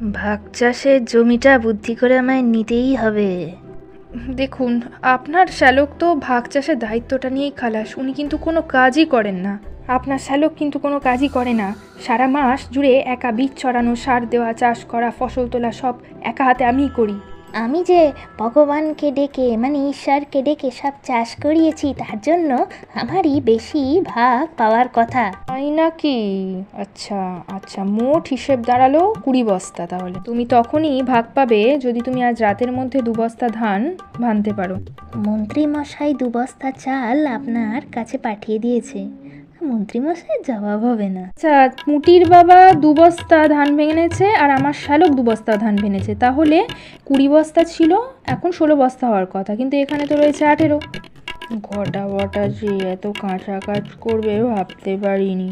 ভাগ চাষের জমিটা বুদ্ধি করে আমায় নিতেই হবে। দেখুন, আপনার শ্যালক তো ভাগ চাষের দায়িত্বটা নিয়েই খালাস, উনি কিন্তু কোনো কাজই করেন না। আপনার শ্যালক কিন্তু কোনো কাজই করে না, সারা মাস জুড়ে একা বীজ ছড়ানো, সার দেওয়া, চাষ করা, ফসল তোলা সব একা হাতে আমিই করি। আমি যে ভগবানকে ডেকে মানে ঈশ্বরকে ডেকে সব চাষ করিয়েছি, তার জন্য আমারই বেশি ভাগ পাওয়ার কথা। তাই নাকি? আচ্ছা আচ্ছা, মোট হিসেব দাঁড়ালো 20 বস্তা। তাহলে তুমি তখনই ভাগ পাবে যদি তুমি আজ রাতের মধ্যে 2 বস্তা ধান ভানতে পারো। মন্ত্রী মশাই 2 বস্তা চাল আপনার কাছে পাঠিয়ে দিয়েছে, মন্ত্রী মশাই জবাব হবে না। আচ্ছা, পুঁটির বাবা 2 বস্তা ধান ভেঙেছে আর আমার শ্যালক 2 বস্তা ধান ভেঙেছে, তাহলে 20 বস্তা ছিল, এখন 16 বস্তা হওয়ার কথা, কিন্তু এখানে তো রয়েছে 18। ঘটা বটা যে এত কাঁচা কাজ করবে ভাবতে পারিনি।